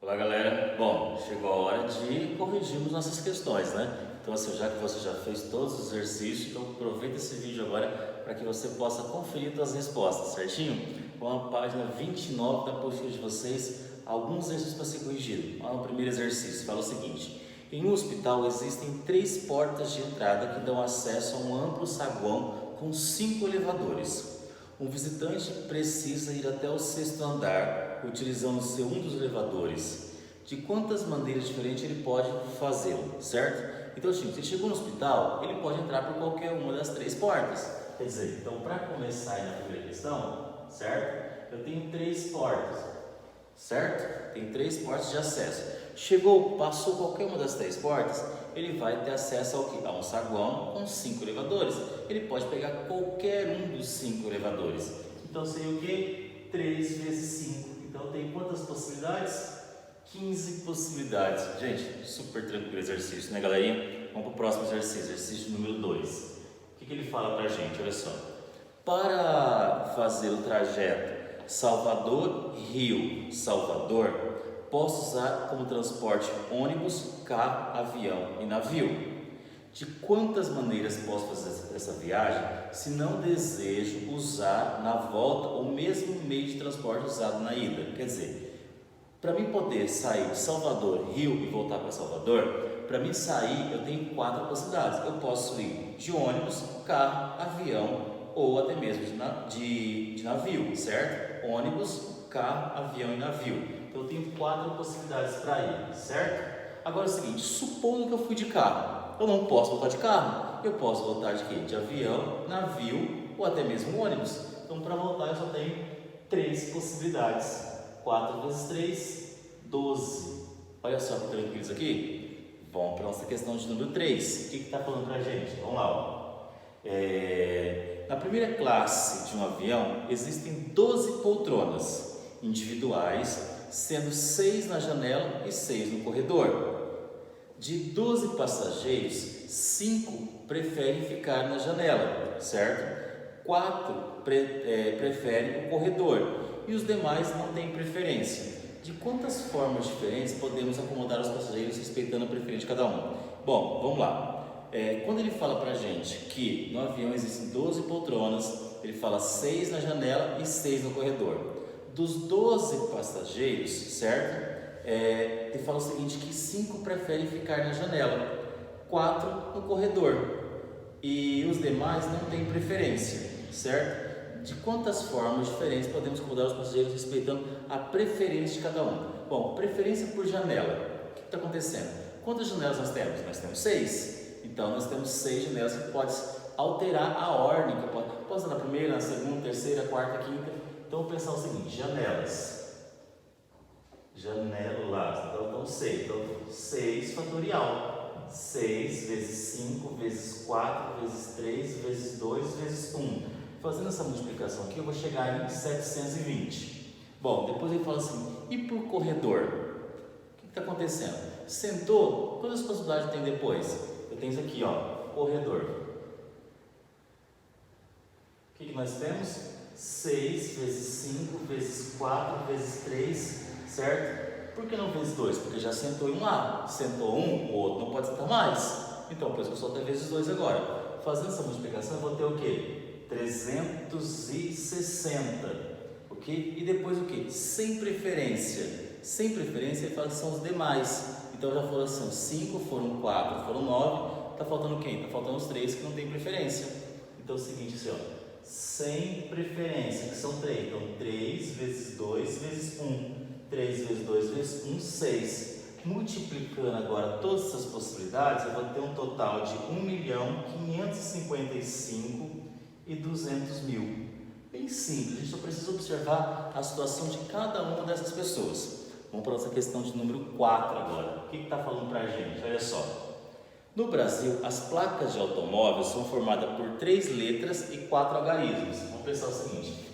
Olá galera, bom, chegou a hora de corrigirmos nossas questões, né? Então assim, já que você já fez todos os exercícios, então aproveita esse vídeo agora para que você possa conferir suas respostas, certinho? Com a página 29 da apostila de vocês, alguns exercícios para ser corrigido. Olha o primeiro exercício, fala o seguinte: em um hospital existem 3 portas de entrada que dão acesso a um amplo saguão com 5 elevadores. Um visitante precisa ir até o 6º andar utilizando um dos elevadores. De quantas maneiras diferentes ele pode fazê-lo, certo? Então, se ele chegou no hospital, ele pode entrar por qualquer uma das 3 portas. Quer dizer, então para começar aí na primeira questão, certo? Eu tenho 3 portas, certo? Tem 3 portas de acesso. Chegou, passou qualquer uma das 3 portas, ele vai ter acesso ao quê? A um saguão com 5 elevadores. Ele pode pegar qualquer um dos 5 elevadores. Então seria o quê? 3 vezes 5. Então tem quantas possibilidades? 15 possibilidades. Gente, super tranquilo exercício, né galerinha? Vamos para o próximo exercício, exercício número 2. O que ele fala para a gente? Olha só. Para fazer o trajeto Salvador-Rio, Salvador, posso usar como transporte ônibus, carro, avião e navio. De quantas maneiras posso fazer essa viagem se não desejo usar na volta o mesmo meio de transporte usado na ida? Quer dizer, para mim poder sair de Salvador, Rio e voltar para Salvador, para mim sair eu tenho 4 possibilidades. Eu posso ir de ônibus, carro, avião ou até mesmo de navio, certo? Ônibus, carro, avião e navio. Então eu tenho 4 possibilidades para ir, certo? Agora é o seguinte, supondo que eu fui de carro. Eu não posso voltar de carro, eu posso voltar de quê? De avião, navio ou até mesmo ônibus. Então para voltar eu só tenho 3 possibilidades. 4 vezes 3, 12. Olha só que tranquilo isso aqui. Vamos para a nossa questão de número 3. O que está falando para a gente? Vamos lá. Ó. Na primeira classe de um avião existem 12 poltronas individuais, sendo 6 na janela e 6 no corredor. De 12 passageiros, 5 preferem ficar na janela, certo? 4 preferem o corredor e os demais não têm preferência. De quantas formas diferentes podemos acomodar os passageiros respeitando a preferência de cada um? Bom, vamos lá. Quando ele fala para a gente que no avião existem 12 poltronas, ele fala 6 na janela e 6 no corredor. Dos 12 passageiros, certo? Ele fala o seguinte, que 5 preferem ficar na janela, 4 no corredor e os demais não têm preferência, certo? De quantas formas diferentes podemos acomodar os passageiros respeitando a preferência de cada um? Bom, preferência por janela. O que está acontecendo? Quantas janelas nós temos? Nós temos 6. Então nós temos 6 janelas que pode alterar a ordem. Pode ser na primeira, na segunda, terceira, quarta, quinta. Então vou pensar o seguinte, janelas. Janelas, então 6. Então 6 fatorial. 6 vezes 5 vezes 4 vezes 3 vezes 2 vezes 1. Fazendo essa multiplicação aqui, eu vou chegar em 720. Bom, depois ele fala assim, e por corredor? O que está acontecendo? Sentou, quantas possibilidades tem depois? Eu tenho isso aqui, ó, corredor. O que nós temos? 6 vezes 5 vezes 4 vezes 3, certo? Por que não vezes 2? Porque já sentou em um lado. Sentou um, o outro não pode sentar mais. Então, por isso que eu só tenho vezes 2 agora. Fazendo essa multiplicação, eu vou ter o quê? 360, ok? E depois o que? Sem preferência. Sem preferência, ele fala que são os demais. Então já foram assim, 5, foram 4, foram 9. Está faltando quem? Está faltando os 3 que não tem preferência. Então é o seguinte, assim, ó, sem preferência, que são 3. Então 3 vezes 2 vezes 1. 3 vezes 2 vezes 1, 6. Multiplicando agora todas essas possibilidades, eu vou ter um total de 1.555.200.000. Bem simples, a gente só precisa observar a situação de cada uma dessas pessoas. Vamos para a nossa questão de número 4 agora. O que está falando para a gente? Olha só. No Brasil, as placas de automóveis são formadas por 3 letras e 4 algarismos. Vamos pensar o seguinte,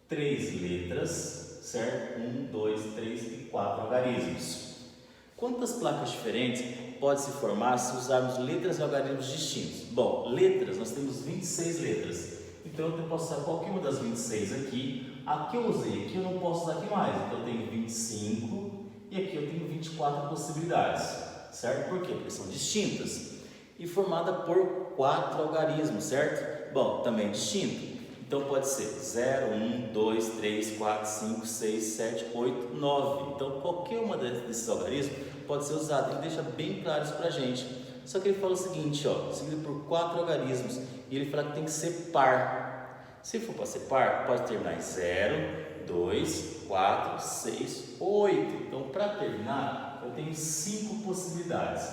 3 letras, certo? 1, 2, 3 e 4 algarismos. Quantas placas diferentes pode se formar se usarmos letras e algarismos distintos? Bom, letras, nós temos 26 letras. Então eu posso usar qualquer uma das 26 aqui. A que eu usei aqui eu não posso usar aqui mais. Então eu tenho 25 e aqui eu tenho 4 possibilidades, certo? Por quê? Porque são distintas. E formada por 4 algarismos, certo? Bom, também distinto. Então pode ser 0, 1, 2, 3, 4, 5, 6, 7, 8, 9. Então qualquer uma desses algarismos pode ser usado. Ele deixa bem claro isso pra gente. Só que ele fala o seguinte, ó, seguido por 4 algarismos. E ele fala que tem que ser par. Se for para ser par, pode terminar em 0, 2, 4, 6, 8. Então para terminar, eu tenho 5 possibilidades.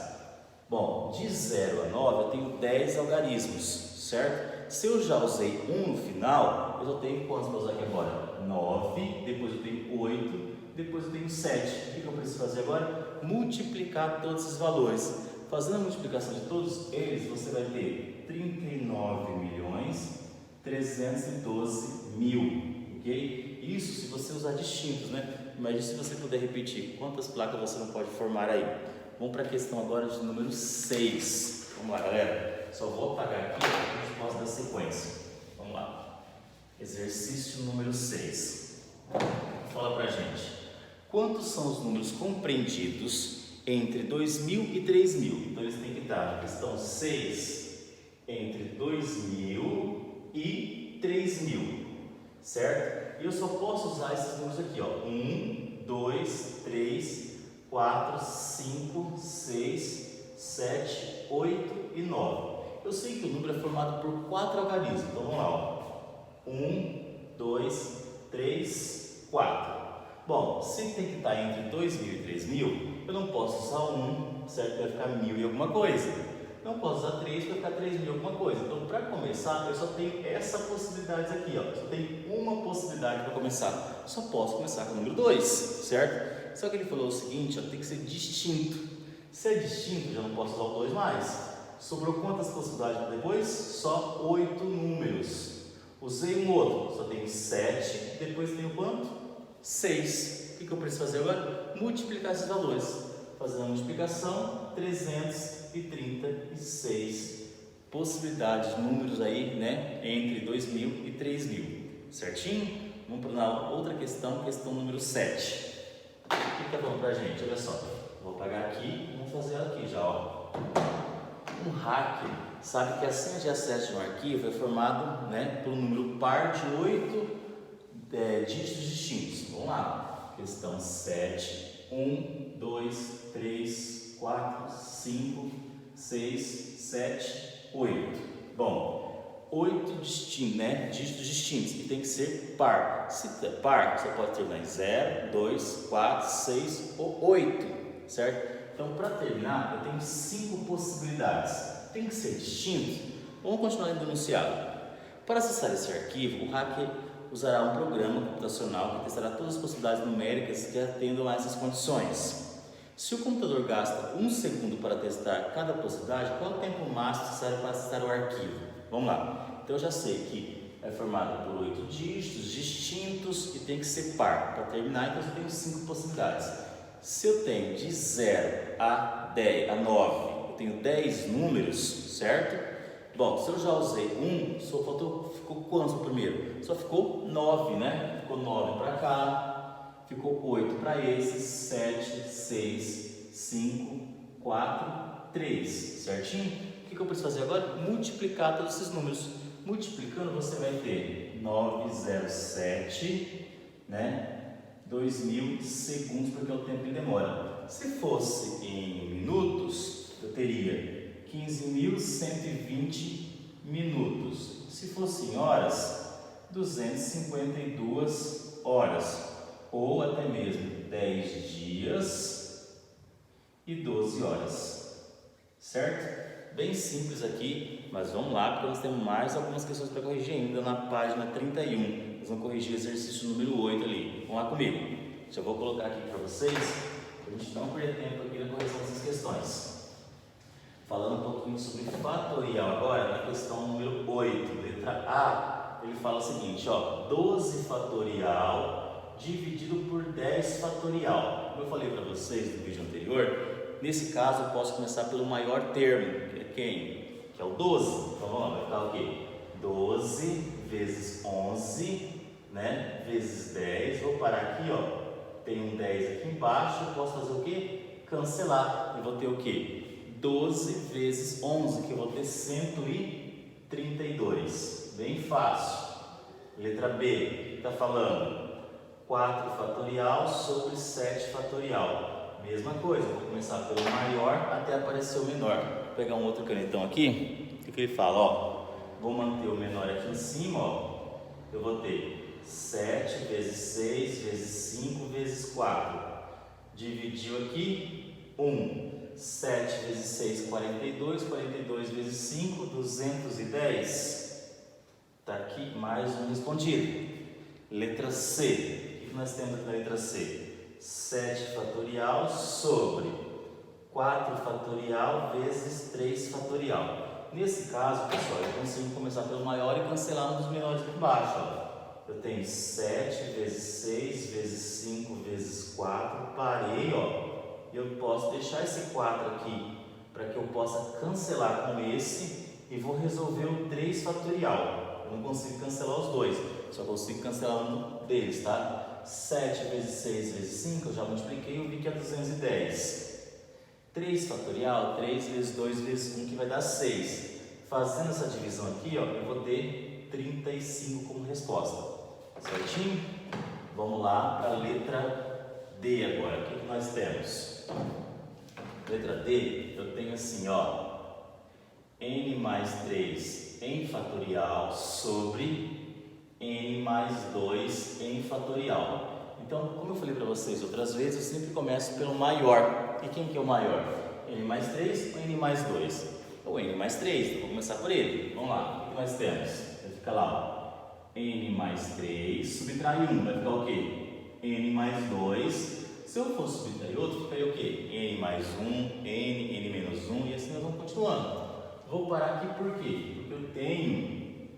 Bom, de 0 a 9 eu tenho 10 algarismos, certo? Se eu já usei 1 no final, eu só tenho quantos para usar aqui agora? 9, depois eu tenho 8, depois eu tenho 7. O que eu preciso fazer agora? Multiplicar todos esses valores. Fazendo a multiplicação de todos eles, você vai ter 39.312.000, ok? Isso se você usar distintos, né? Imagine se você puder repetir quantas placas você não pode formar aí. Vamos para a questão agora de número 6. Vamos lá, galera. Só vou apagar aqui para que a gente possa dar sequência. Vamos lá. Exercício número 6. Fala para a gente. Quantos são os números compreendidos entre 2.000 e 3.000? Então eles têm que estar na questão 6 entre 2.000 e 3.000, certo? E eu só posso usar esses números aqui, ó. 1, 2, 3, 4, 5, 6, 7, 8 e 9. Eu sei que o número é formado por 4 algarismos, então vamos lá, ó. 1, 2, 3, 4. Bom, se tem que estar entre 2.000 e 3.000, eu não posso usar 1, certo? Vai ficar 1.000 e alguma coisa. Não posso usar 3, vai ficar 3.000 e alguma coisa. Então, para começar, eu só tenho essa possibilidade aqui, ó. Só tenho uma possibilidade para começar. Só posso começar com o número 2, certo? Só que ele falou o seguinte, ó, tem que ser distinto. Se é distinto, já não posso usar o 2 mais. Sobrou quantas possibilidades para depois? Só 8 números. Usei um outro, só tenho 7, depois tenho quanto? 6. O que eu preciso fazer agora? Multiplicar esses valores. Fazendo a multiplicação, 336 possibilidades, números aí, né? Entre 2.000 e 3.000. Certinho? Vamos para a outra questão, questão número 7. O que está falando para a gente? Olha só. Vou apagar aqui e vamos fazer ela aqui já, ó. Um hacker sabe que a senha de acesso de um arquivo é formado, né, por um número par de 8 dígitos distintos. Vamos lá. Questão 7. 1, 2, 3, 4, 5, 6, 7, 8. Bom, 8 dígitos distintos e tem que ser par. Se é par, você pode terminar em 0, 2, 4, 6 ou 8, certo? Então, para terminar, eu tenho 5 possibilidades. Tem que ser distinto. Vamos continuar no enunciado. Para acessar esse arquivo, o hacker usará um programa computacional que testará todas as possibilidades numéricas que atendam a essas condições. Se o computador gasta 1 segundo para testar cada possibilidade, qual é o tempo máximo necessário para acessar o arquivo? Vamos lá. Então eu já sei que é formado por 8 dígitos distintos e tem que ser par. Para terminar, então eu tenho 5 possibilidades. Se eu tenho de 0 a 9, eu tenho 10 números, certo? Bom, se eu já usei 1, só ficou quantos no primeiro? Só ficou 9, né? Ficou 9 para cá, ficou 8 para esses, 7, 6, 5, 4, 3, certinho? O que eu preciso fazer agora? Multiplicar todos esses números. Multiplicando, você vai ter 907, né? 2.000 segundos, porque é o tempo que demora. Se fosse em minutos, eu teria 15.120 minutos. Se fosse em horas, 252 horas. Ou até mesmo 10 dias e 12 horas. Certo? Bem simples aqui, mas vamos lá, porque nós temos mais algumas questões para corrigir ainda na página 31. Nós vamos corrigir o exercício número 8 ali. Vamos lá comigo. Já vou colocar aqui para vocês, para a gente não perder tempo aqui na correção dessas questões. Falando um pouquinho sobre fatorial agora, na questão número 8, letra A, ele fala o seguinte, ó, 12 fatorial dividido por 10 fatorial. Como eu falei para vocês no vídeo anterior, nesse caso eu posso começar pelo maior termo, que é quem? Que é o 12. Então vamos lá, vai ficar o quê? 12 vezes 11, né? Vezes 10. Vou parar aqui, ó. Tem um 10 aqui embaixo, eu posso fazer o quê? cancelar. Eu vou ter o quê? 12 vezes 11, que eu vou ter 132. Bem fácil. Letra B, está falando 4 fatorial sobre 7 fatorial. Mesma coisa, vou começar pelo maior até aparecer o menor. Vou pegar um outro canetão aqui. O que ele fala? Ó, vou manter o menor aqui em cima. Ó. Eu vou ter 7 vezes 6 vezes 5 vezes 4. Dividiu aqui, 1. 7 vezes 6, 42. 42 vezes 5, 210. Está aqui mais um respondido. Letra C. O que nós temos aqui na letra C? 7 fatorial sobre 4 fatorial vezes 3 fatorial. Nesse caso, pessoal, eu consigo começar pelo maior e cancelar um dos menores aqui embaixo. Ó. Eu tenho 7 vezes 6 vezes 5 vezes 4. Parei, ó. E eu posso deixar esse 4 aqui para que eu possa cancelar com esse e vou resolver o 3 fatorial. Eu não consigo cancelar os dois, só consigo cancelar um deles, tá? 7 vezes 6 vezes 5, eu já multipliquei e vi que é 210. 3 fatorial, 3 vezes 2 vezes 1, que vai dar 6. Fazendo essa divisão aqui, ó, eu vou ter 35 como resposta. Certinho? Vamos lá para a letra D agora. O que nós temos? Letra D, eu tenho assim, ó. N mais 3 em fatorial sobre N mais 2 em fatorial. Então, como eu falei para vocês outras vezes, eu sempre começo pelo maior. E quem que é o maior? N mais 3 ou N mais 2? Ou N mais 3, então vou começar por ele. Vamos lá, o que nós temos? Fica lá, ó. N mais 3, subtrai 1, vai ficar o quê? N mais 2. Se eu for subtrair outro, ficaria o quê? N mais 1, N menos 1, e assim nós vamos continuando. Vou parar aqui por quê? Porque eu tenho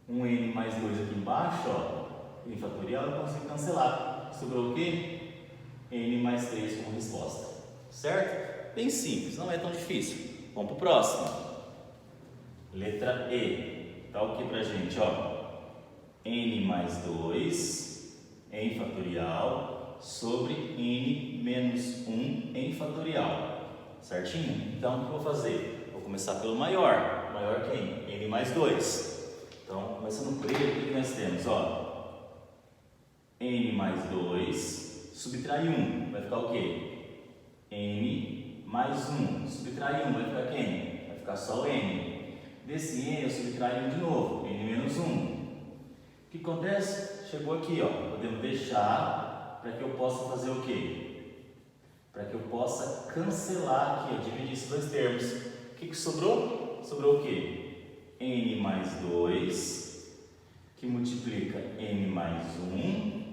um N mais 2 aqui embaixo, ó, em fatorial, eu consigo cancelar. Sobrou o quê? N mais 3 como resposta. Certo? Bem simples, não é tão difícil. Vamos para o próximo. Letra E. Tá o que pra gente, ó? N mais 2 em fatorial sobre N menos 1 em fatorial. Certinho? Então, o que eu vou fazer? Vou começar pelo maior. Maior quem? N mais 2. Então, começando por ele, o que nós temos? Ó, N mais 2, subtrai 1, vai ficar o quê? N mais 1, subtrai 1, vai ficar quem? Vai ficar só o N. Desse N eu subtraio 1 de novo, N menos 1. O que acontece? Chegou aqui, ó, podemos deixar para que eu possa fazer o quê? Para que eu possa cancelar aqui, ó, dividir esses dois termos. O que sobrou? Sobrou o quê? N mais 2, que multiplica N mais 1,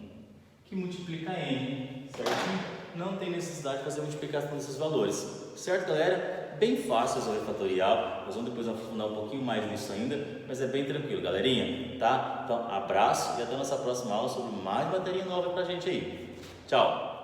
que multiplica N, certo? Não tem necessidade de fazer multiplicação desses valores, certo, galera? Bem fácil resolver fatorial, nós vamos depois aprofundar um pouquinho mais nisso ainda, mas é bem tranquilo, galerinha, tá? Então, abraço e até a nossa próxima aula sobre mais bateria nova pra gente aí. Tchau!